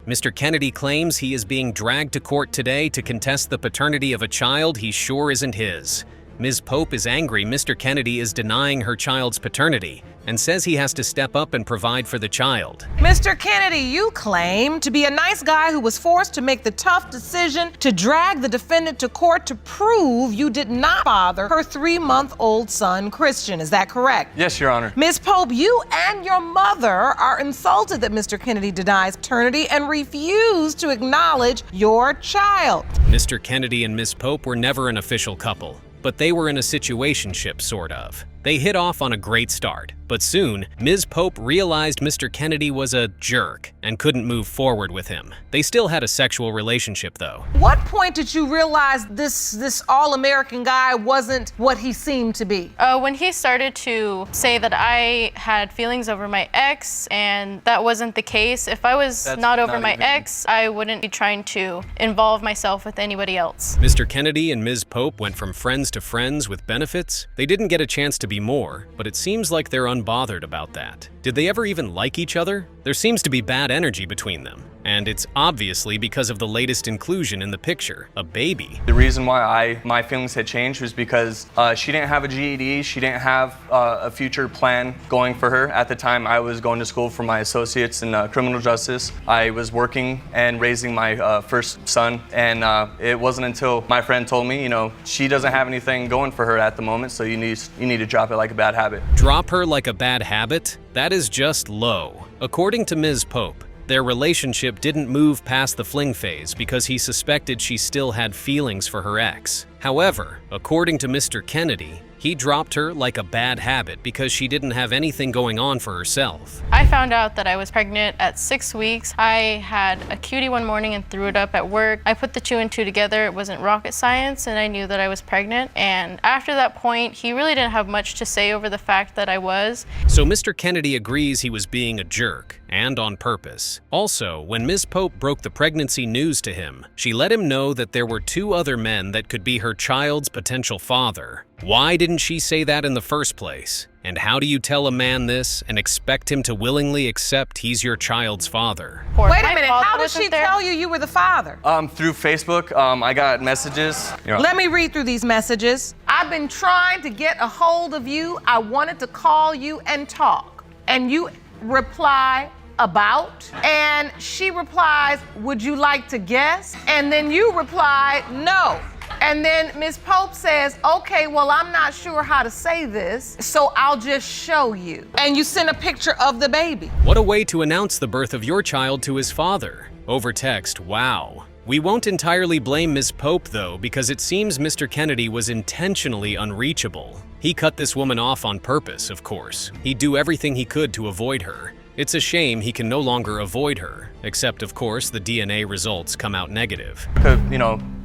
Mr. Kennedy claims he is being dragged to court today to contest the paternity of a child he sure isn't his. Ms. Pope is angry Mr. Kennedy is denying her child's paternity and says he has to step up and provide for the child. Mr. Kennedy, you claim to be a nice guy who was forced to make the tough decision to drag the defendant to court to prove you did not father her 3-month-old son, Christian. Is that correct? Yes, Your Honor. Ms. Pope, you and your mother are insulted that Mr. Kennedy denies paternity and refuse to acknowledge your child. Mr. Kennedy and Ms. Pope were never an official couple, but they were in a situationship, sort of. They hit off on a great start, but soon, Ms. Pope realized Mr. Kennedy was a jerk and couldn't move forward with him. They still had a sexual relationship, though. What point did you realize this all-American guy wasn't what he seemed to be? When he started to say that I had feelings over my ex, and that wasn't the case. If I was not over my ex, I wouldn't be trying to involve myself with anybody else. Mr. Kennedy and Ms. Pope went from friends to friends with benefits. They didn't get a chance to be more, but it seems like they're unbothered about that. Did they ever even like each other? There seems to be bad energy between them, and it's obviously because of the latest inclusion in the picture, a baby. The reason why my feelings had changed was because she didn't have a GED, she didn't have a future plan going for her. At the time, I was going to school for my associates in criminal justice. I was working and raising my first son, and it wasn't until my friend told me, you know, she doesn't have anything going for her at the moment, so you need to drop it like a bad habit. Drop her like a bad habit? That is just low. According to Ms. Pope, their relationship didn't move past the fling phase because he suspected she still had feelings for her ex. However, according to Mr. Kennedy, he dropped her like a bad habit because she didn't have anything going on for herself. I found out that I was pregnant at 6 weeks. I had a cutie one morning and threw it up at work. I put the 2 and 2 together. It wasn't rocket science, and I knew that I was pregnant. And after that point, he really didn't have much to say over the fact that I was. So Mr. Kennedy agrees he was being a jerk, and on purpose. Also, when Ms. Pope broke the pregnancy news to him, she let him know that there were 2 other men that could be her child's potential father. Why didn't she say that in the first place? And how do you tell a man this and expect him to willingly accept he's your child's father? Wait a minute, how did she tell you were the father? Through Facebook, I got messages. Let me read through these messages. I've been trying to get a hold of you. I wanted to call you and talk. And you reply, about, and she replies, would you like to guess? And then you reply, no. And then Ms. Pope says, okay, well, I'm not sure how to say this, so I'll just show you. And you send a picture of the baby. What a way to announce the birth of your child to his father. Over text, wow. We won't entirely blame Ms. Pope, though, because it seems Mr. Kennedy was intentionally unreachable. He cut this woman off on purpose, of course. He'd do everything he could to avoid her. It's a shame he can no longer avoid her, except, of course, the DNA results come out negative. A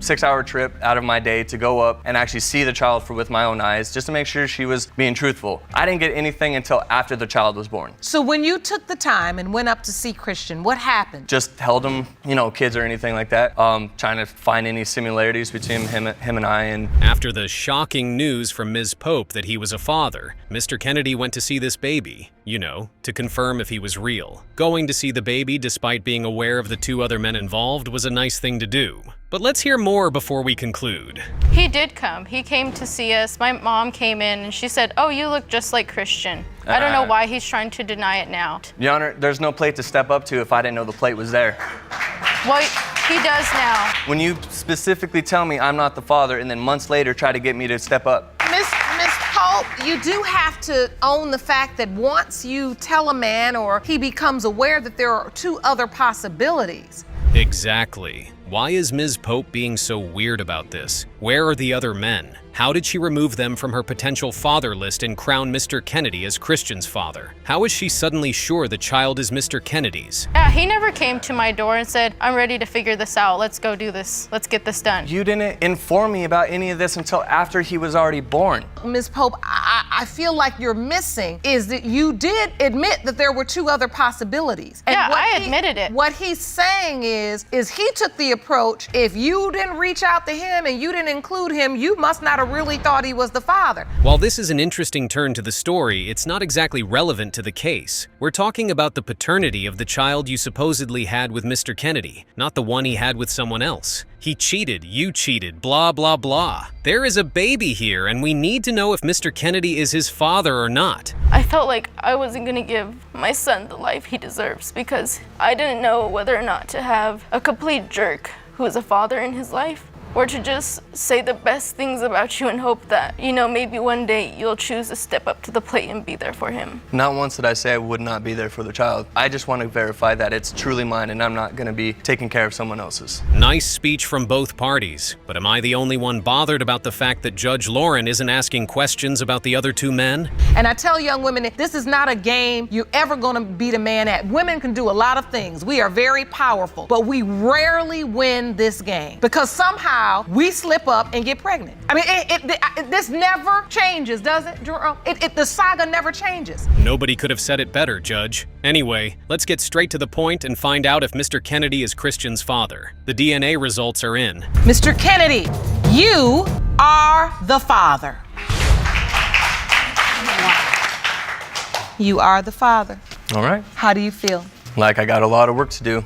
6-hour trip out of my day to go up and actually see the child with my own eyes, just to make sure she was being truthful. I didn't get anything until after the child was born. So when you took the time and went up to see Christian, what happened? Just held him, kids or anything like that, trying to find any similarities between him and I. And after the shocking news from Ms. Pope that he was a father, Mr. Kennedy went to see this baby, to confirm if he was real. Going to see the baby despite being aware of the 2 other men involved was a nice thing to do. But let's hear more before we conclude. He did come. He came to see us. My mom came in and she said, oh, you look just like Christian. I don't know why he's trying to deny it now. Your Honor, there's no plate to step up to if I didn't know the plate was there. Well, he does now. When you specifically tell me I'm not the father and then months later try to get me to step up. Miss Pope, you do have to own the fact that once you tell a man or he becomes aware that there are 2 other possibilities. Exactly. Why is Ms. Pope being so weird about this? Where are the other men? How did she remove them from her potential father list and crown Mr. Kennedy as Christian's father? How is she suddenly sure the child is Mr. Kennedy's? Yeah, he never came to my door and said, I'm ready to figure this out. Let's go do this. Let's get this done. You didn't inform me about any of this until after he was already born. Ms. Pope, I feel like you're missing is that you did admit that there were 2 other possibilities. And yeah, I admitted it. What he's saying is he took the approach, if you didn't reach out to him and you didn't include him, you must not have of really thought he was the father. While this is an interesting turn to the story, it's not exactly relevant to the case. We're talking about the paternity of the child you supposedly had with Mr. Kennedy, not the one he had with someone else. He cheated, you cheated, blah, blah, blah. There is a baby here, and we need to know if Mr. Kennedy is his father or not. I felt like I wasn't gonna give my son the life he deserves because I didn't know whether or not to have a complete jerk who is a father in his life, or to just say the best things about you and hope that, maybe one day you'll choose to step up to the plate and be there for him. Not once did I say I would not be there for the child. I just want to verify that it's truly mine and I'm not going to be taking care of someone else's. Nice speech from both parties, but am I the only one bothered about the fact that Judge Lauren isn't asking questions about the other two men? And I tell young women, this is not a game you're ever gonna beat a man at. Women can do a lot of things. We are very powerful, but we rarely win this game because somehow we slip up and get pregnant. I mean, this never changes, does it, Jerome? The saga never changes. Nobody could have said it better, Judge. Anyway, let's get straight to the point and find out if Mr. Kennedy is Christian's father. The DNA results are in. Mr. Kennedy, you are the father. You are the father. All right. How do you feel? Like I got a lot of work to do.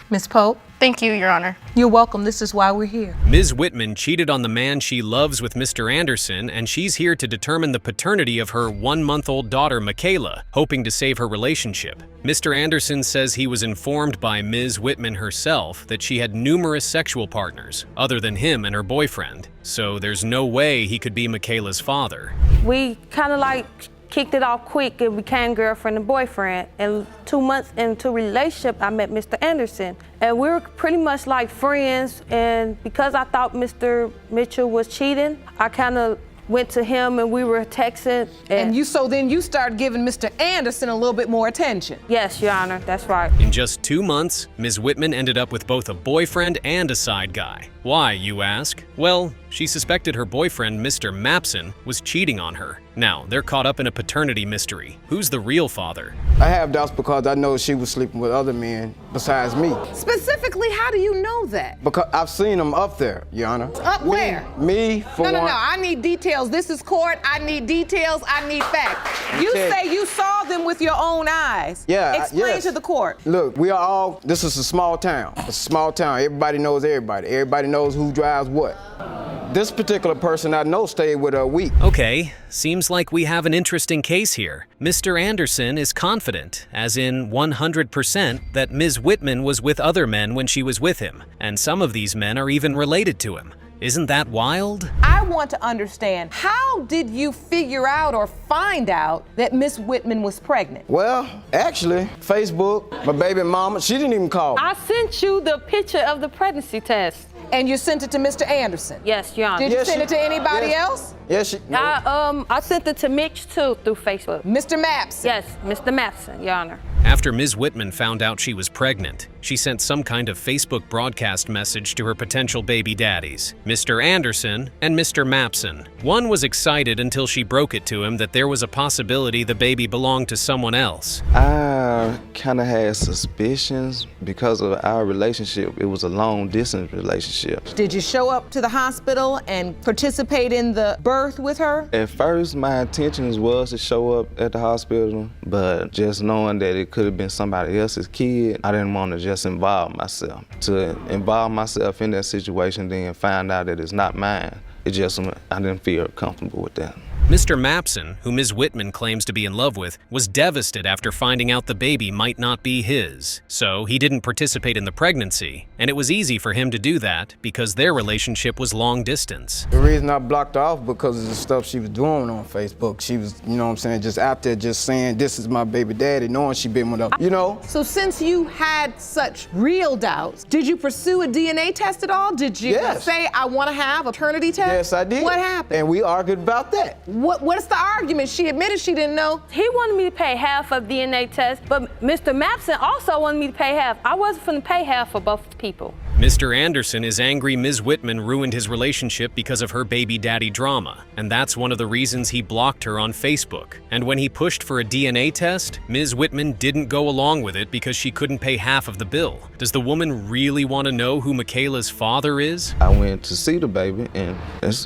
Miss Pope? Thank you, Your Honor. You're welcome. This is why we're here. Ms. Whitman cheated on the man she loves with Mr. Anderson, and she's here to determine the paternity of her 1-month-old daughter, Michaela, hoping to save her relationship. Mr. Anderson says he was informed by Ms. Whitman herself that she had numerous sexual partners, other than him and her boyfriend, so there's no way he could be Michaela's father. We kind of kicked it off quick and became girlfriend and boyfriend. And 2 months into relationship, I met Mr. Anderson. And we were pretty much like friends. And because I thought Mr. Mitchell was cheating, I kind of went to him and we were texting. And so then you started giving Mr. Anderson a little bit more attention. Yes, Your Honor, that's right. In just 2 months, Ms. Whitman ended up with both a boyfriend and a side guy. Why, you ask? Well, she suspected her boyfriend, Mr. Mapson, was cheating on her. Now, they're caught up in a paternity mystery. Who's the real father? I have doubts because I know she was sleeping with other men besides me. Specifically, how do you know that? Because I've seen them up there, Your Honor. Up where? Me, for one. No, I need details. This is court. I need details. I need facts. You say you saw them with your own eyes. Yeah, Explain yes. to the court. Look, this is a small town. It's a small town. Everybody knows everybody. Everybody knows who drives what. This particular person I know stayed with her a week. Okay, seems like we have an interesting case here. Mr. Anderson is confident, as in 100%, that Ms. Whitman was with other men when she was with him, and some of these men are even related to him. Isn't that wild? I want to understand, how did you figure out or find out that Miss Whitman was pregnant? Well, actually, Facebook, my baby mama, she didn't even call me. I sent you the picture of the pregnancy test. And you sent it to Mr. Anderson? Yes, Your Honor. Did you send it to anybody else? Yes, no. I sent it to Mitch too through Facebook. Mr. Mapson? Yes, Mr. Mapson, Your Honor. After Ms. Whitman found out she was pregnant, she sent some kind of Facebook broadcast message to her potential baby daddies, Mr. Anderson and Mr. Mapson. One was excited until she broke it to him that there was a possibility the baby belonged to someone else. I kind of had suspicions because of our relationship. It was a long-distance relationship. Did you show up to the hospital and participate in the birth with her? At first, my intentions was to show up at the hospital, but just knowing that it could have been somebody else's kid, I didn't want to just involve myself. To involve myself in that situation, then find out that it's not mine, I didn't feel comfortable with that. Mr. Mapson, who Ms. Whitman claims to be in love with, was devastated after finding out the baby might not be his. So he didn't participate in the pregnancy, and it was easy for him to do that because their relationship was long distance. The reason I blocked her off because of the stuff she was doing on Facebook. She was, just out there just saying, this is my baby daddy, knowing she been with her, So since you had such real doubts, did you pursue a DNA test at all? Did you say, I want to have a paternity test? Yes, I did. What happened? And we argued about that. What's the argument? She admitted she didn't know. He wanted me to pay half of DNA test, but Mr. Mapson also wanted me to pay half. I wasn't finna pay half for both people. Mr. Anderson is angry Ms. Whitman ruined his relationship because of her baby daddy drama, and that's one of the reasons he blocked her on Facebook. And when he pushed for a DNA test, Ms. Whitman didn't go along with it because she couldn't pay half of the bill. Does the woman really want to know who Michaela's father is? I went to see the baby, and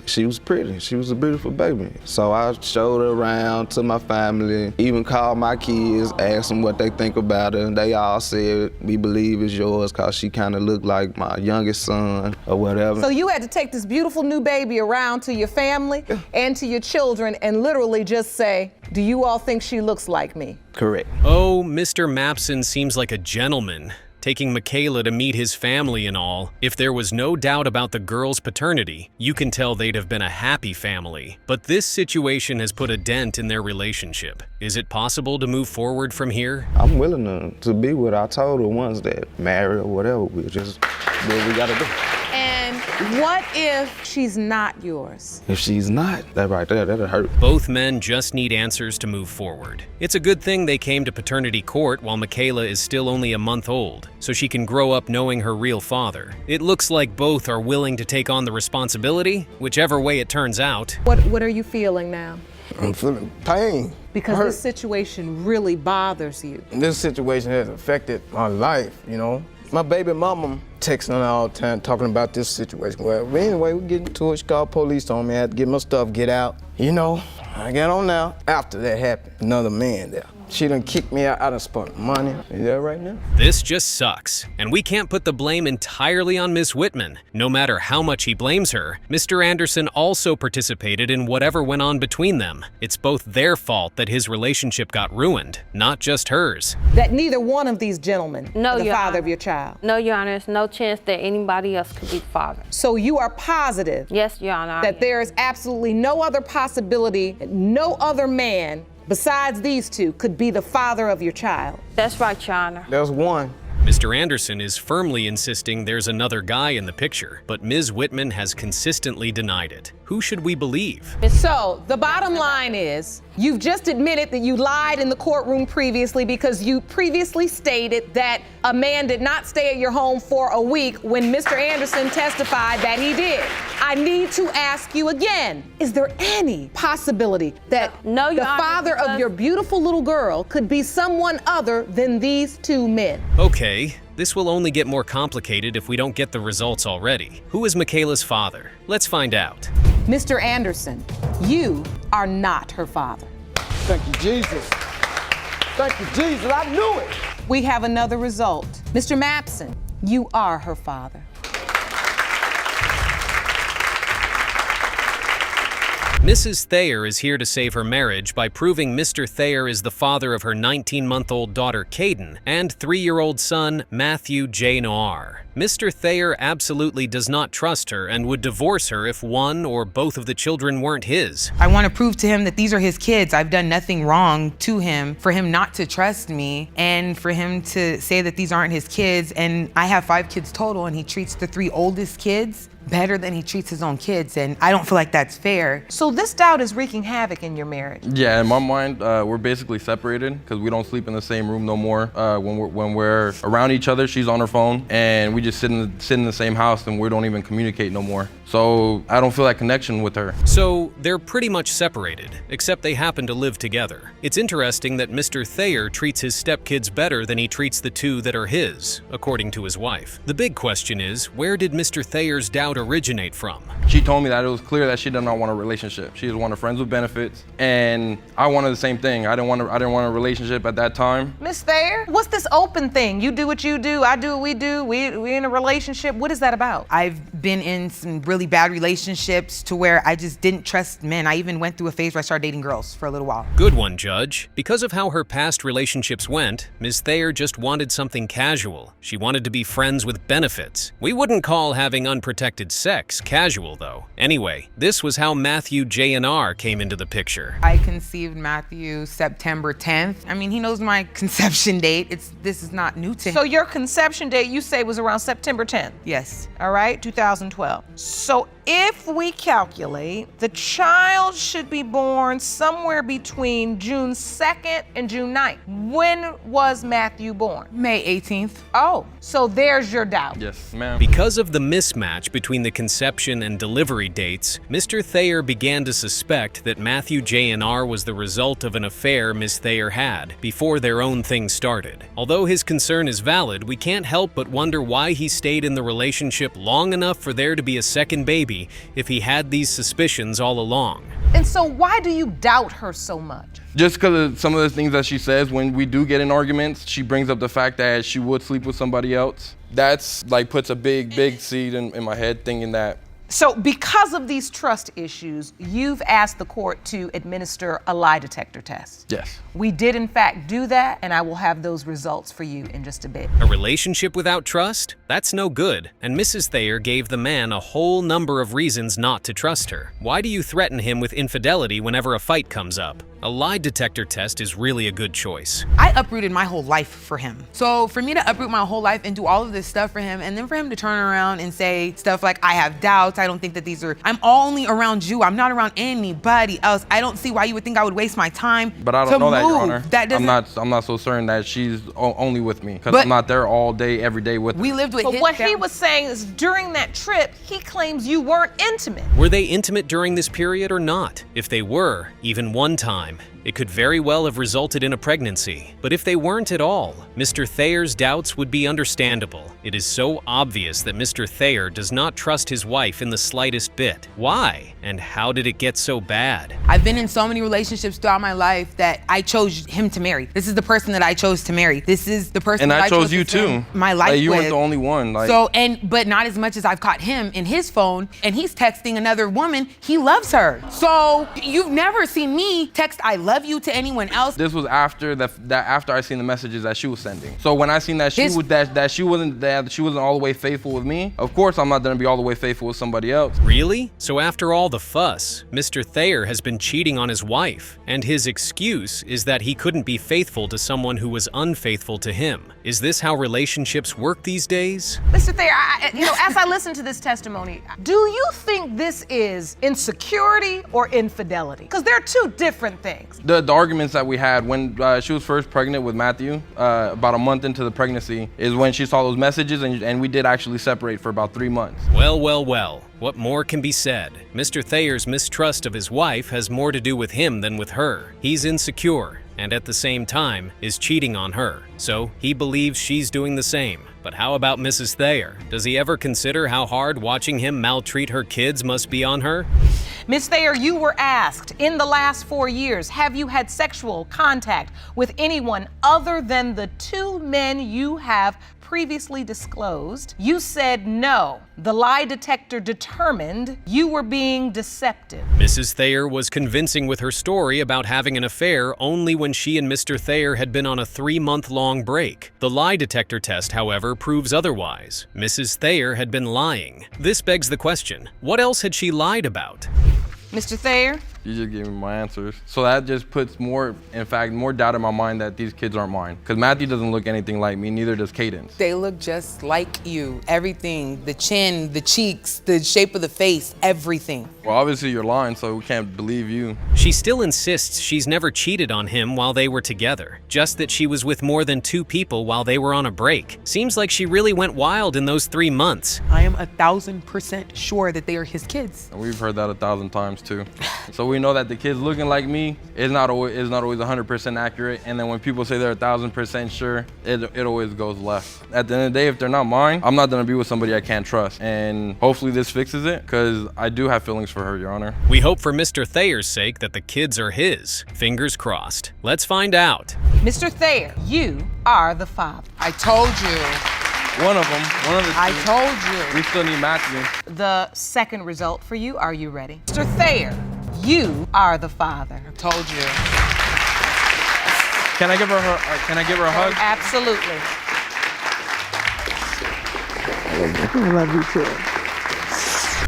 she was pretty. She was a beautiful baby. So I showed her around to my family, even called my kids, asked them what they think about her, and they all said, we believe it's yours, because she kind of looked like my youngest son or whatever. So you had to take this beautiful new baby around to your family and to your children and literally just say, do you all think she looks like me? Correct. Oh, Mr. Mapson seems like a gentleman, taking Michaela to meet his family and all. If there was no doubt about the girl's paternity, you can tell they'd have been a happy family. But this situation has put a dent in their relationship. Is it possible to move forward from here? I'm willing to be with her. I told her once that married or whatever, we'll just do what we gotta do. And what if she's not yours? If she's not, that right there, that'll hurt. Both men just need answers to move forward. It's a good thing they came to paternity court while Michaela is still only a month old, so she can grow up knowing her real father. It looks like both are willing to take on the responsibility, whichever way it turns out. What are you feeling now? I'm feeling pain. Because hurt. this situation really bothers you. This situation has affected my life, you know. My baby mama texting her all the time talking about this situation. Well, anyway, we get into it. She called police on me. I had to get my stuff, get out. You know, I got on now. After that happened, another man there. She done kicked me out. I done spent money. You there right now? This just sucks, and we can't put the blame entirely on Miss Whitman. No matter how much he blames her, Mr. Anderson also participated in whatever went on between them. It's both their fault that his relationship got ruined, not just hers. That neither one of these gentlemen are the Your father Honor. of your child. No, Your Honor, there's no chance that anybody else could be the father. So you are positive Yes, Your Honor. that there is absolutely no other possibility, no other man besides these two could be the father of your child. That's right, Your Honor. There's one. Mr. Anderson is firmly insisting there's another guy in the picture, but Ms. Whitman has consistently denied it. Who should we believe? So the bottom line is, you've just admitted that you lied in the courtroom previously because you previously stated that a man did not stay at your home for a week when Mr. Anderson testified that he did. I need to ask you again, is there any possibility that No, Your the Honor, father of because- your beautiful little girl could be someone other than these two men? Okay, this will only get more complicated if we don't get the results already. Who is Michaela's father? Let's find out. Mr. Anderson, you are not her father. Thank you, Jesus. Thank you, Jesus. I knew it. We have another result. Mr. Mapson, you are her father. Mrs. Thayer is here to save her marriage by proving Mr. Thayer is the father of her 19-month-old daughter, Caden, and 3-year-old son, Matthew J. Noir. Mr. Thayer absolutely does not trust her and would divorce her if one or both of the children weren't his. I want to prove to him that these are his kids. I've done nothing wrong to him, for him not to trust me and for him to say that these aren't his kids. And I have 5 kids total, and he treats the 3 oldest kids better than he treats his own kids, and I don't feel like that's fair. So this doubt is wreaking havoc in your marriage. Yeah, in my mind, we're basically separated because we don't sleep in the same room no more. When we're around each other, she's on her phone, and we just sit in the same house, and we don't even communicate no more. So I don't feel that connection with her. So they're pretty much separated, except they happen to live together. It's interesting that Mr. Thayer treats his stepkids better than he treats the 2 that are his, according to his wife. The big question is, where did Mr. Thayer's doubt originate from? She told me that it was clear that she did not want a relationship. She just wanted friends with benefits, and I wanted the same thing. I didn't want a relationship at that time. Miss Thayer, what's this open thing? You do what you do, I do what we do, we in a relationship. What is that about? I've been in some really bad relationships to where I just didn't trust men. I even went through a phase where I started dating girls for a little while. Good one, Judge. Because of how her past relationships went, Ms. Thayer just wanted something casual. She wanted to be friends with benefits. We wouldn't call having unprotected sex casual, though. Anyway, this was how Matthew J&R came into the picture. I conceived Matthew September 10th. I mean, he knows my conception date. This is not new to him. So your conception date, you say, was around September 10th? Yes. All right, 2012. So if we calculate, the child should be born somewhere between June 2nd and June 9th. When was Matthew born? May 18th. Oh, so there's your doubt. Yes, ma'am. Because of the mismatch between the conception and delivery dates, Mr. Thayer began to suspect that Matthew J&R was the result of an affair Miss Thayer had before their own thing started. Although his concern is valid, we can't help but wonder why he stayed in the relationship long enough for there to be a second baby if he had these suspicions all along. And so why do you doubt her so much? Just because of some of the things that she says when we do get in arguments, she brings up the fact that she would sleep with somebody else. That's like puts a big seed in my head thinking that. So because of these trust issues, you've asked the court to administer a lie detector test. Yes. We did in fact do that, and I will have those results for you in just a bit. A relationship without trust? That's no good, and Mrs. Thayer gave the man a whole number of reasons not to trust her. Why do you threaten him with infidelity whenever a fight comes up? A lie detector test is really a good choice. I uprooted my whole life for him. So for me to uproot my whole life and do all of this stuff for him, and then for him to turn around and say stuff like, I have doubts, I don't think that these are, I'm only around you, I'm not around anybody else. I don't see why you would think I would waste my time. But I don't know that, Your Honor. That doesn't, I'm not so certain that she's only with me because I'm not there all day, every day with her. We lived with But his what he family. was saying is during that trip, he claims you weren't intimate. Were they intimate during this period or not? If they were, even one time, it could very well have resulted in a pregnancy. But if they weren't at all, Mr. Thayer's doubts would be understandable. It is so obvious that Mr. Thayer does not trust his wife in the slightest bit. Why? And how did it get so bad? I've been in so many relationships throughout my life that I chose him to marry. This is the person that I chose to marry. This is the person And that I chose to you spend too. my life Like, you with. weren't the only one. Like, So, but not as much as I've caught him in his phone, and he's texting another woman. He loves her. So you've never seen me text "I love you" to anyone else. this was after after I seen the messages that she was sending. So when I seen that she wasn't all the way faithful with me, of course I'm not gonna be all the way faithful with somebody else. Really? So after all the fuss, Mr. Thayer has been cheating on his wife, and his excuse is that he couldn't be faithful to someone who was unfaithful to him. Is this how relationships work these days? Mr. Thayer, as I listen to this testimony, do you think this is insecurity or infidelity? Because they're two different things. The arguments that we had when she was first pregnant with Matthew, about a month into the pregnancy, is when she saw those messages, and we did actually separate for about 3 months. Well, well, well. What more can be said? Mr. Thayer's mistrust of his wife has more to do with him than with her. He's insecure, and at the same time is cheating on her. So he believes she's doing the same. But how about Mrs. Thayer? Does he ever consider how hard watching him maltreat her kids must be on her? Ms. Thayer, you were asked, in the last 4 years, have you had sexual contact with anyone other than the 2 men you have previously disclosed? You said no. The lie detector determined you were being deceptive. Mrs. Thayer was convincing with her story about having an affair only when she and Mr. Thayer had been on a 3-month-long break. The lie detector test, however, proves otherwise. Mrs. Thayer had been lying. This begs the question, what else had she lied about? Mr. Thayer? You just gave me my answers. So that just puts more doubt in my mind that these kids aren't mine. Because Matthew doesn't look anything like me, neither does Cadence. They look just like you. Everything, the chin, the cheeks, the shape of the face, everything. Well, obviously you're lying, so we can't believe you. She still insists she's never cheated on him while they were together, just that she was with more than 2 people while they were on a break. Seems like she really went wild in those 3 months. I am 1,000% sure that they are his kids. And we've heard that 1,000 times too. So we know that the kids looking like me is not always 100% accurate. And then when people say they're 1,000% sure, it always goes left. At the end of the day, if they're not mine, I'm not gonna be with somebody I can't trust. And hopefully this fixes it, because I do have feelings for her, Your Honor. We hope for Mr. Thayer's sake that the kids are his. Fingers crossed. Let's find out. Mr. Thayer, you are the father. I told you. One of them, one of the 2. I told you. We still need Matthew. The second result for you, are you ready? Mr. Thayer, you are the father. I told you. Can I give her a hug? Absolutely. I love you too.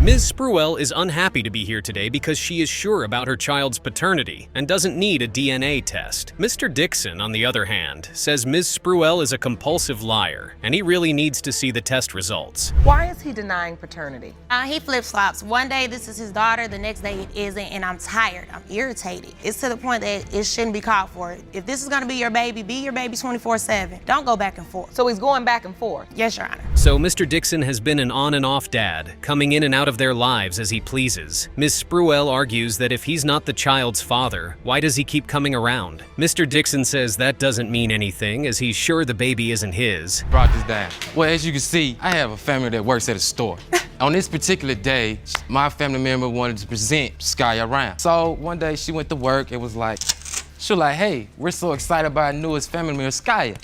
Ms. Spruell is unhappy to be here today because she is sure about her child's paternity and doesn't need a DNA test. Mr. Dixon, on the other hand, says Ms. Spruell is a compulsive liar, and he really needs to see the test results. Why is he denying paternity? He flip-flops. One day this is his daughter, the next day it isn't, and I'm tired. I'm irritated. It's to the point that it shouldn't be called for. If this is gonna be your baby 24/7. Don't go back and forth. So he's going back and forth? Yes, Your Honor. So Mr. Dixon has been an on and off dad, coming in and out of their lives as he pleases. Ms. Spruell argues that if he's not the child's father, why does he keep coming around? Mr. Dixon says that doesn't mean anything, as he's sure the baby isn't his. Brought this down. Well, as you can see, I have a family that works at a store. On this particular day, my family member wanted to present Sky around. So one day she went to work, it was like, she was like, hey, we're so excited about our newest family member, Sky.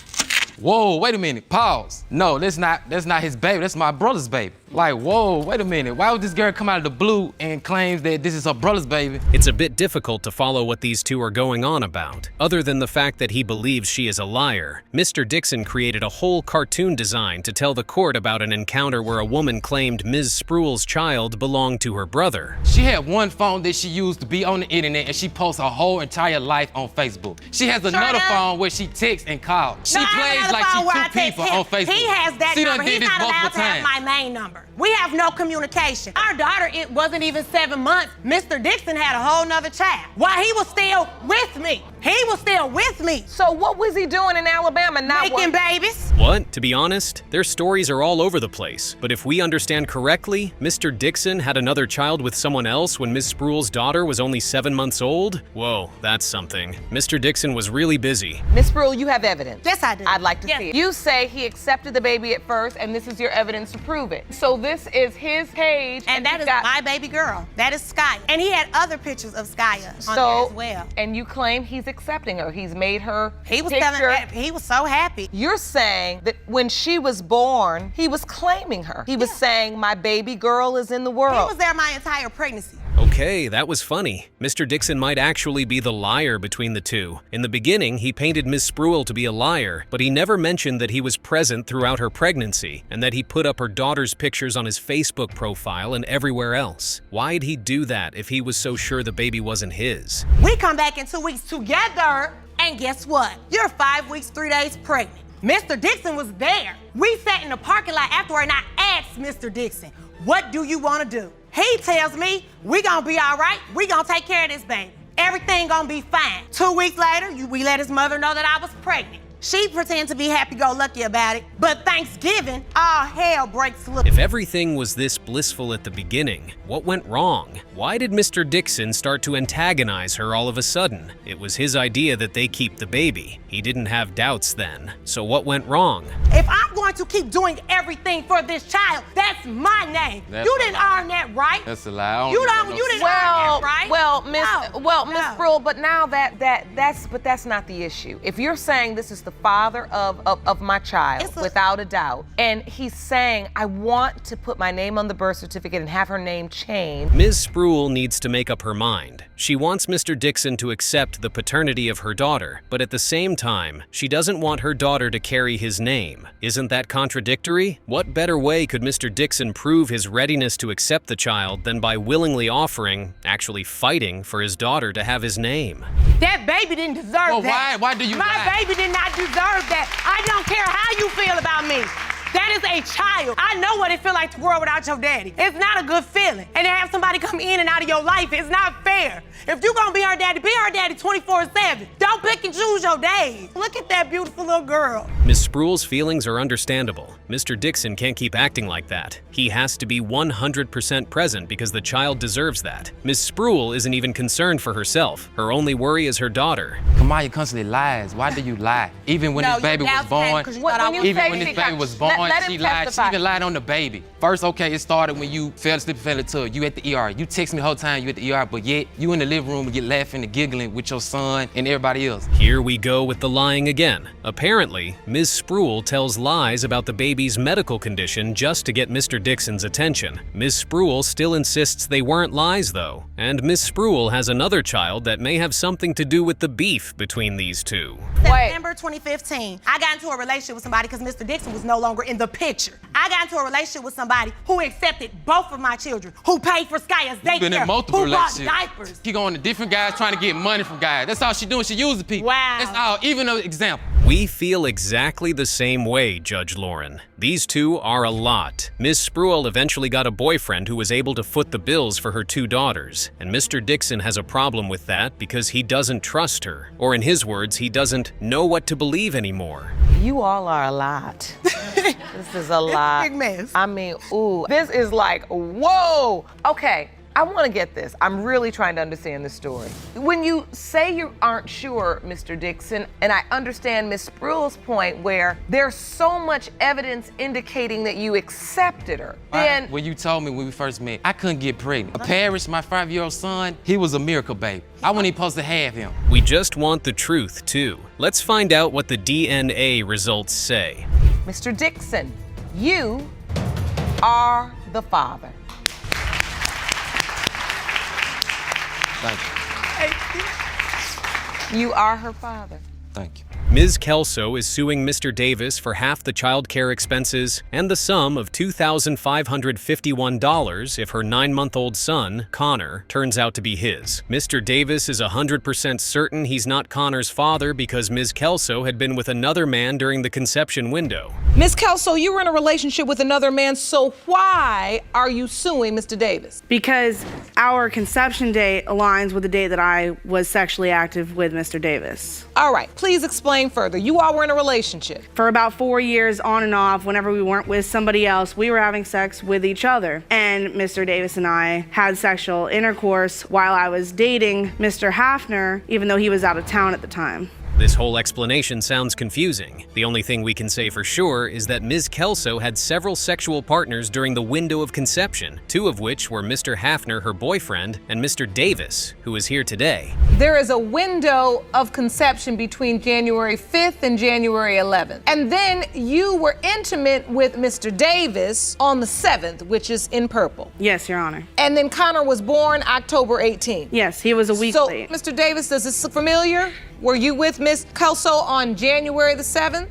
Whoa, wait a minute, pause. No, that's not his baby, that's my brother's baby. Like, whoa, wait a minute. Why would this girl come out of the blue and claims that this is her brother's baby? It's a bit difficult to follow what these two are going on about. Other than the fact that he believes she is a liar, Mr. Dixon created a whole cartoon design to tell the court about an encounter where a woman claimed Ms. Spruell's child belonged to her brother. She had one phone that she used to be on the internet, and she posts her whole entire life on Facebook. She has another phone where she texts and calls. She plays like she's two people on Facebook. He has that she number. Done did He's this not allowed multiple to have times. my main number. We have no communication. Our daughter, it wasn't even 7 months. Mr. Dixon had a whole nother child while he was still with me. He was still with me. So what was he doing in Alabama? Making babies. What? To be honest, their stories are all over the place. But if we understand correctly, Mr. Dixon had another child with someone else when Ms. Spruell's daughter was only 7 months old? Whoa, that's something. Mr. Dixon was really busy. Ms. Spruell, you have evidence. Yes, I do. I'd like to see it. You say he accepted the baby at first, and this is your evidence to prove it. So this is his page. And that is my baby girl. That is Skya. And he had other pictures of Skya on there as well. And you claim he's accepting her. He's made her He was picture. he was so happy. You're saying that when she was born, he was claiming her. He was saying, my baby girl is in the world. He was there my entire pregnancy. Okay, that was funny. Mr. Dixon might actually be the liar between the two. In the beginning, he painted Ms. Spruell to be a liar, but he never mentioned that he was present throughout her pregnancy and that he put up her daughter's pictures on his Facebook profile and everywhere else. Why'd he do that if he was so sure the baby wasn't his? We come back in 2 weeks together, and guess what? You're 5 weeks, 3 days pregnant. Mr. Dixon was there. We sat in the parking lot afterward, and I asked Mr. Dixon, what do you want to do? He tells me, we gonna be all right. We gonna take care of this baby. Everything gonna be fine. 2 weeks later, we let his mother know that I was pregnant. She pretended to be happy-go-lucky about it, but Thanksgiving, all hell breaks loose. If everything was this blissful at the beginning, what went wrong? Why did Mr. Dixon start to antagonize her all of a sudden? It was his idea that they keep the baby. He didn't have doubts then. So what went wrong? If I'm going to keep doing everything for this child, that's my name. You didn't earn that right. That's a lie. You didn't earn that right. Miss Spruell, but now that's not the issue. If you're saying this is the father of my child, without a doubt, and he's saying, I want to put my name on the birth certificate and have her name changed. Ms. Spruell needs to make up her mind. She wants Mr. Dixon to accept the paternity of her daughter, but at the same time, she doesn't want her daughter to carry his name. Isn't that contradictory? What better way could Mr. Dixon prove his readiness to accept the child than by willingly offering, actually fighting, for his daughter to have his name? That baby didn't deserve that. Why do you My lie? baby did not deserve that. I don't care how you feel about me. That is a child. I know what it feels like to grow up without your daddy. It's not a good feeling. And to have somebody come in and out of your life, it's not fair. If you're gonna be her daddy 24/7. Don't pick and choose your days. Look at that beautiful little girl. Ms. Spruell's feelings are understandable. Mr. Dixon can't keep acting like that. He has to be 100% present because the child deserves that. Ms. Spruell isn't even concerned for herself. Her only worry is her daughter. Kamaya constantly lies. Why do you lie? Even when this baby was born, she lied. She even lied on the baby. First, okay, it started when you fell asleep and fell into it. You at the ER. You text me the whole time you at the ER, but yet you in the living room and get laughing and giggling with your son and everybody else. Here we go with the lying again. Apparently, Ms. Spruell tells lies about the baby's medical condition just to get Mr. Dixon's attention. Ms. Spruell still insists they weren't lies though, and Ms. Spruell has another child that may have something to do with the beef between these two. September 2015, I got into a relationship with somebody because Mr. Dixon was no longer in in the picture. I got into a relationship with somebody who accepted both of my children, who paid for Skya's daycare, Been in multiple who bought relationships. diapers. She going to different guys trying to get money from guys. That's all she doing. She using people. Wow. That's all. Even an example. We feel exactly the same way, Judge Lauren. These two are a lot. Ms. Spruill eventually got a boyfriend who was able to foot the bills for her 2 daughters, and Mr. Dixon has a problem with that because he doesn't trust her, or in his words, he doesn't know what to believe anymore. You all are a lot. This is a lot. Big mess. I mean, ooh, this is like, whoa. Okay, I want to get this. I'm really trying to understand this story. When you say you aren't sure, Mr. Dixon, and I understand Ms. Spruill's point where there's so much evidence indicating that you accepted her, then When you told me when we first met, I couldn't get pregnant. Paris, my 5-year-old son, he was a miracle baby. I wasn't even supposed to have him. We just want the truth, too. Let's find out what the DNA results say. Mr. Dixon, you are the father. Thank you. You are her father. Thank you. Ms. Kelso is suing Mr. Davis for half the child care expenses and the sum of $2,551 if her 9-month-old son, Connor, turns out to be his. Mr. Davis is 100% certain he's not Connor's father because Ms. Kelso had been with another man during the conception window. Ms. Kelso, you were in a relationship with another man, so why are you suing Mr. Davis? Because our conception date aligns with the date that I was sexually active with Mr. Davis. All right, please explain further. You all were in a relationship. For about 4 years on and off, whenever we weren't with somebody else, we were having sex with each other. And Mr. Davis and I had sexual intercourse while I was dating Mr. Hafner, even though he was out of town at the time. This whole explanation sounds confusing. The only thing we can say for sure is that Ms. Kelso had several sexual partners during the window of conception, 2 of which were Mr. Hafner, her boyfriend, and Mr. Davis, who is here today. There is a window of conception between January 5th and January 11th. And then you were intimate with Mr. Davis on the 7th, which is in purple. Yes, Your Honor. And then Connor was born October 18th. Yes, he was a week So, late. Mr. Davis, does this look familiar? Were you with Ms. Kelso on January the 7th?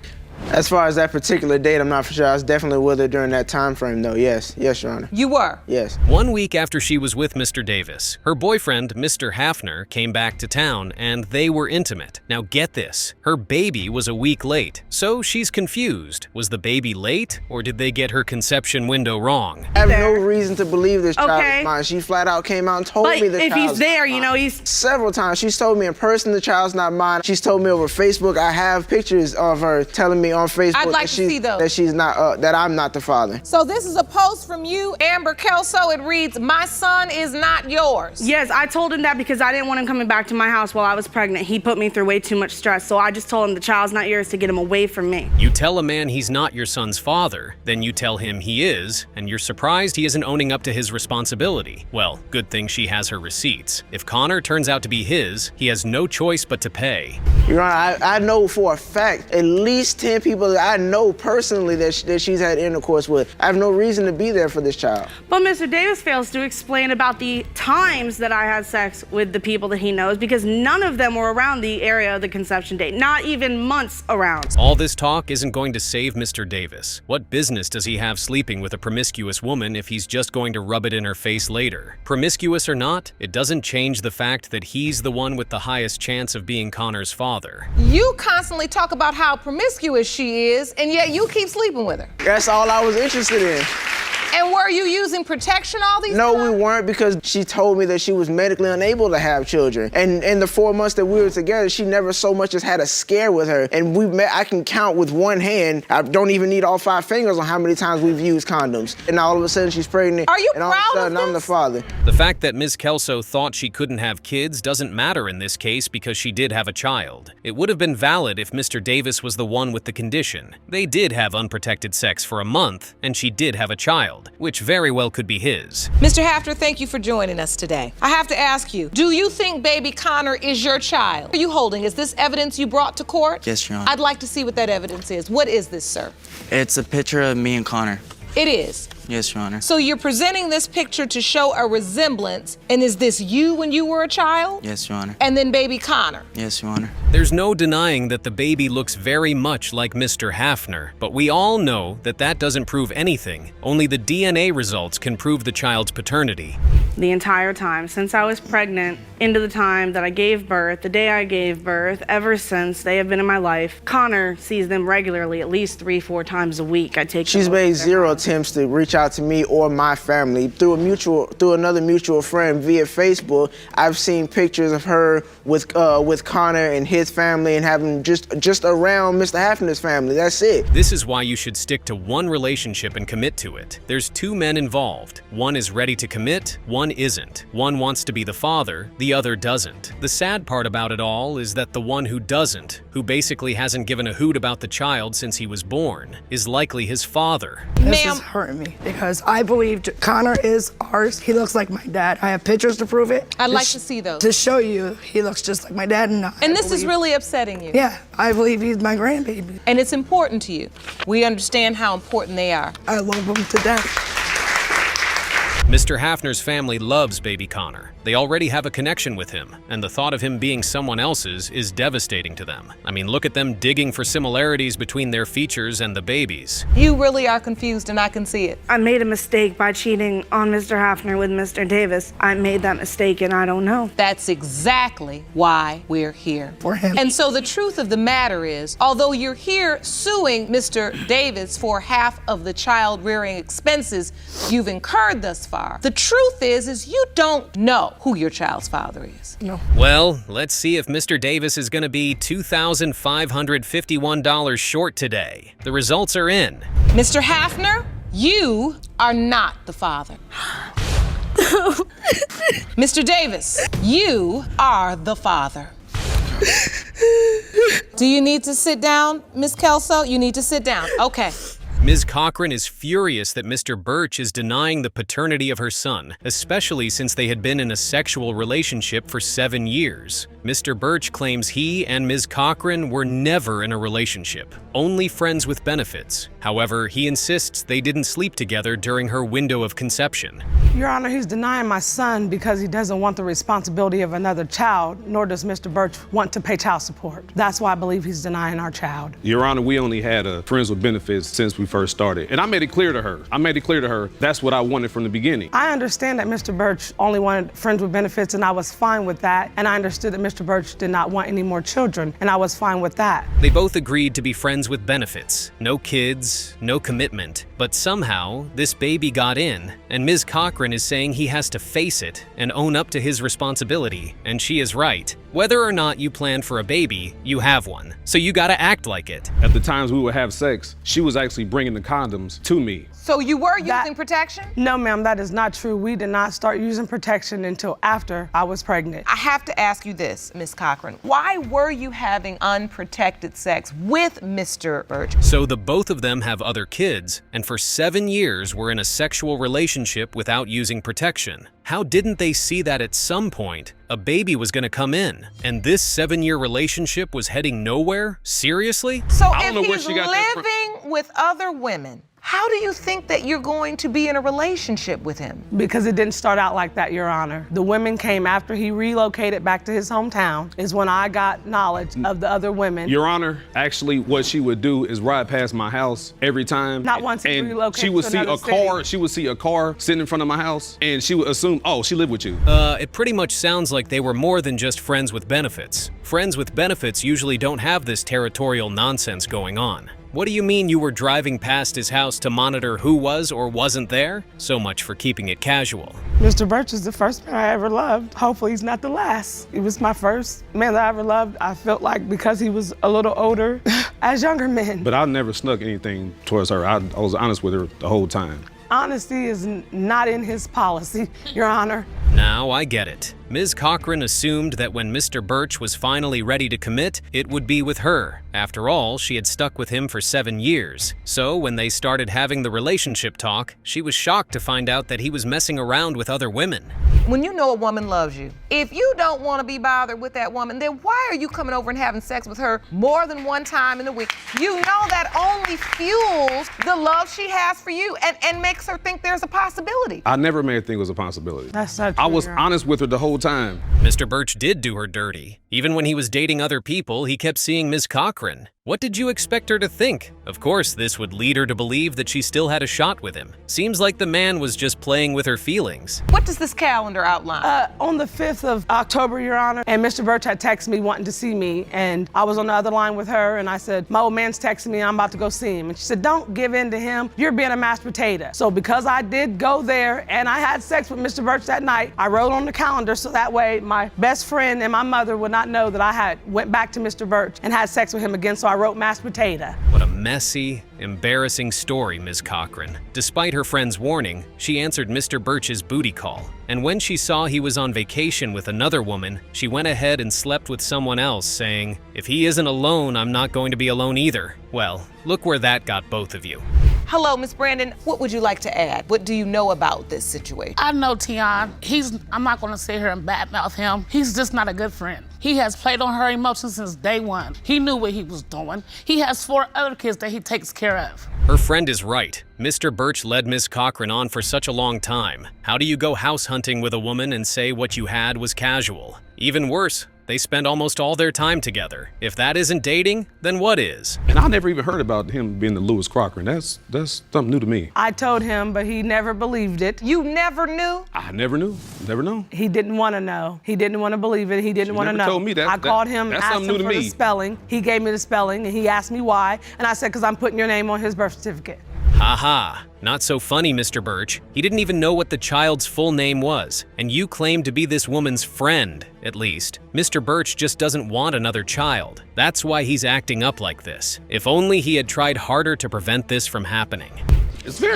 As far as that particular date, I'm not for sure. I was definitely with her during that time frame, though. Yes, Your Honor. You were? Yes. 1 week after she was with Mr. Davis, her boyfriend, Mr. Hafner, came back to town and they were intimate. Now get this, her baby was a week late, so she's confused. Was the baby late or did they get her conception window wrong? I have no reason to believe this child Okay. is mine. She flat out came out and told But me the if child's he's there, mine. you know, he's... Several times. She's told me in person the child's not mine. She's told me over Facebook. I have pictures of her telling me on Facebook I'd like to see those. that she's not, that I'm not the father. So this is a post from you, Amber Kelso. It reads, "My son is not yours." Yes, I told him that because I didn't want him coming back to my house while I was pregnant. He put me through way too much stress, so I just told him the child's not yours to get him away from me. You tell a man he's not your son's father, then you tell him he is, and you're surprised he isn't owning up to his responsibility. Well, good thing she has her receipts. If Connor turns out to be his, he has no choice but to pay. Your Honor, I know for a fact at least 10 people that I know personally that she's had intercourse with. I have no reason to be there for this child. But Mr. Davis fails to explain about the times that I had sex with the people that he knows because none of them were around the area of the conception date, not even months around. All this talk isn't going to save Mr. Davis. What business does he have sleeping with a promiscuous woman if he's just going to rub it in her face later? Promiscuous or not, it doesn't change the fact that he's the one with the highest chance of being Connor's father. You constantly talk about how promiscuous she is, and yet you keep sleeping with her. That's all I was interested in. And were you using protection all these No, times? we weren't because she told me that she was medically unable to have children. And in the 4 months that we were together, she never so much as had a scare with her. And we met, I can count with one hand. I don't even need all 5 fingers on how many times we've used condoms. And now all of a sudden she's pregnant. Are you and all of proud a sudden of I'm the this? father. The fact that Ms. Kelso thought she couldn't have kids doesn't matter in this case because she did have a child. It would have been valid if Mr. Davis was the one with the condition. They did have unprotected sex for a month, and she did have a child, which very well could be his. Mr. Hafner, thank you for joining us today. I have to ask you, do you think baby Connor is your child? What are you holding? Is this evidence you brought to court? Yes, Your Honor. I'd like to see what that evidence is. What is this, sir? It's a picture of me and Connor. It is. Yes, Your Honor. So you're presenting this picture to show a resemblance, and is this you when you were a child? Yes, Your Honor. And then baby Connor? Yes, Your Honor. There's no denying that the baby looks very much like Mr. Hafner, but we all know that that doesn't prove anything. Only the DNA results can prove the child's paternity. The entire time, since I was pregnant, into the time that I gave birth, the day I gave birth, ever since they have been in my life, Connor sees them regularly, at least 3-4 times a week. I take. She's made zero attempts to reach out to me or my family. Through another mutual friend via Facebook, I've seen pictures of her with Connor and his family and having just around Mr. Hafner's family. That's it. This is why you should stick to one relationship and commit to it. There's 2 men involved. One is ready to commit, one isn't. One wants to be the father, the other doesn't. The sad part about it all is that the one who doesn't, who basically hasn't given a hoot about the child since he was born, is likely his father. This is hurting me because I believe Connor is ours. He looks like my dad. I have pictures to prove it. I'd like to see those. To show you, he looks just like my dad and I. And this is really upsetting you? Yeah, I believe he's my grandbaby. And it's important to you. We understand how important they are. I love him to death. Mr. Hafner's family loves baby Connor. They already have a connection with him, and the thought of him being someone else's is devastating to them. I mean, look at them digging for similarities between their features and the baby's. You really are confused, and I can see it. I made a mistake by cheating on Mr. Hafner with Mr. Davis. I made that mistake, and I don't know. That's exactly why we're here. For him. And so the truth of the matter is, although you're here suing Mr. Davis for half of the child rearing expenses you've incurred thus far, the truth is you don't know who your child's father is. No. Well, let's see if Mr. Davis is going to be $2,551 short today. The results are in. Mr. Hafner, you are not the father. Mr. Davis, you are the father. Do you need to sit down, Miss Kelso? You need to sit down. Okay. Ms. Cochran is furious that Mr. Burch is denying the paternity of her son, especially since they had been in a sexual relationship for 7 years. Mr. Burch claims he and Ms. Cochran were never in a relationship, only friends with benefits. However, he insists they didn't sleep together during her window of conception. Your Honor, he's denying my son because he doesn't want the responsibility of another child, nor does Mr. Burch want to pay child support. That's why I believe he's denying our child. Your Honor, we only had friends with benefits since we first started. And I made it clear to her. That's what I wanted from the beginning. I understand that Mr. Burch only wanted friends with benefits, and I was fine with that. And I understood that Mr. Burch did not want any more children, and I was fine with that. They both agreed to be friends with benefits. No kids, no commitment. But somehow, this baby got in, and Ms. Cochran is saying he has to face it and own up to his responsibility. And she is right. Whether or not you plan for a baby, you have one. So you gotta act like it. At the times we would have sex, she was actually bringing the condoms to me. So you were using protection? No, ma'am, that is not true. We did not start using protection until after I was pregnant. I have to ask you this, Ms. Cochran. Why were you having unprotected sex with Mr. Burch? So the both of them have other kids, and for 7 years were in a sexual relationship without using protection. How didn't they see that at some point a baby was gonna come in, and this 7-year relationship was heading nowhere? Seriously? So if he's living with other women, how do you think that you're going to be in a relationship with him? Because it didn't start out like that, Your Honor. The women came after he relocated back to his hometown, is when I got knowledge of the other women. Your Honor, actually what she would do is ride past my house every time. Not once he relocated she would to see another a car, she would see a car sitting in front of my house, and she would assume, oh, she lived with you. It pretty much sounds like they were more than just friends with benefits. Friends with benefits usually don't have this territorial nonsense going on. What do you mean you were driving past his house to monitor who was or wasn't there? So much for keeping it casual. Mr. Burch is the first man I ever loved. Hopefully he's not the last. He was my first man that I ever loved. I felt like because he was a little older as younger men. But I never snuck anything towards her. I was honest with her the whole time. Honesty is not in his policy, Your Honor. Now I get it. Ms. Cochran assumed that when Mr. Burch was finally ready to commit, it would be with her. After all, she had stuck with him for 7 years. So when they started having the relationship talk, she was shocked to find out that he was messing around with other women. When you know a woman loves you, if you don't want to be bothered with that woman, then why are you coming over and having sex with her more than one time in the week? You know that only fuels the love she has for you and makes her think there's a possibility. I never made her think it was a possibility. That's not true. I was honest with her the whole time. Mr. Burch did do her dirty. Even when he was dating other people, he kept seeing Ms. Cochran. What did you expect her to think? Of course, this would lead her to believe that she still had a shot with him. Seems like the man was just playing with her feelings. What does this calendar outline? On the 5th of October, Your Honor, and Mr. Burch had texted me wanting to see me, and I was on the other line with her, and I said, my old man's texting me, I'm about to go see him. And she said, don't give in to him, you're being a mashed potato. So because I did go there, and I had sex with Mr. Burch that night, I wrote on the calendar so that way my best friend and my mother would not know that I had went back to Mr. Burch and had sex with him again, so I wrote mashed potato. What a messy, embarrassing story, Ms. Cochran. Despite her friend's warning, she answered Mr. Burch's booty call. And when she saw he was on vacation with another woman, she went ahead and slept with someone else, saying, if he isn't alone, I'm not going to be alone either. Well, look where that got both of you. Hello, Miss Brandon. What would you like to add? What do you know about this situation? I know Tion. I'm not gonna sit here and badmouth him. He's just not a good friend. He has played on her emotions since day one. He knew what he was doing. He has 4 other kids that he takes care of. Her friend is right. Mr. Burch led Miss Cochran on for such a long time. How do you go house hunting with a woman and say what you had was casual? Even worse, they spend almost all their time together. If that isn't dating, then what is? And I never even heard about him being the Lewis Cochran. That's something new to me. I told him, but he never believed it. You never knew? I never knew. Never know. He didn't want to know. He didn't want to believe it. He didn't want to know. Told me that. I called him, that's asked something him new for to the me. spelling. He gave me the spelling, and he asked me why. And I said, because I'm putting your name on his birth certificate. Haha, not so funny, Mr. Burch. He didn't even know what the child's full name was, and you claimed to be this woman's friend, at least. Mr. Burch just doesn't want another child. That's why he's acting up like this. If only he had tried harder to prevent this from happening.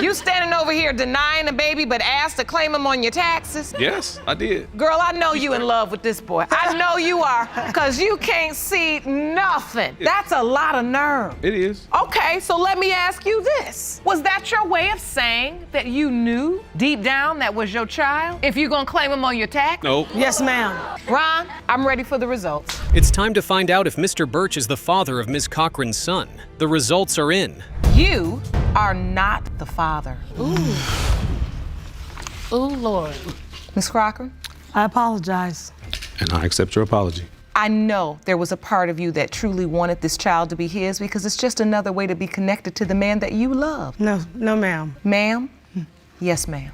You standing over here denying the baby but asked to claim him on your taxes? Yes, I did. Girl, I know you in love with this boy. I know you are, because you can't see nothing. That's a lot of nerve. It is. Okay, so let me ask you this. Was that your way of saying that you knew deep down that was your child? If you're gonna claim him on your tax? No. Yes, ma'am. Ron, I'm ready for the results. It's time to find out if Mr. Burch is the father of Ms. Cochran's son. The results are in. You are not the father. Ooh, Lord. Ms. Cochran? I apologize. And I accept your apology. I know there was a part of you that truly wanted this child to be his because it's just another way to be connected to the man that you love. No, ma'am. Ma'am? Yes, ma'am.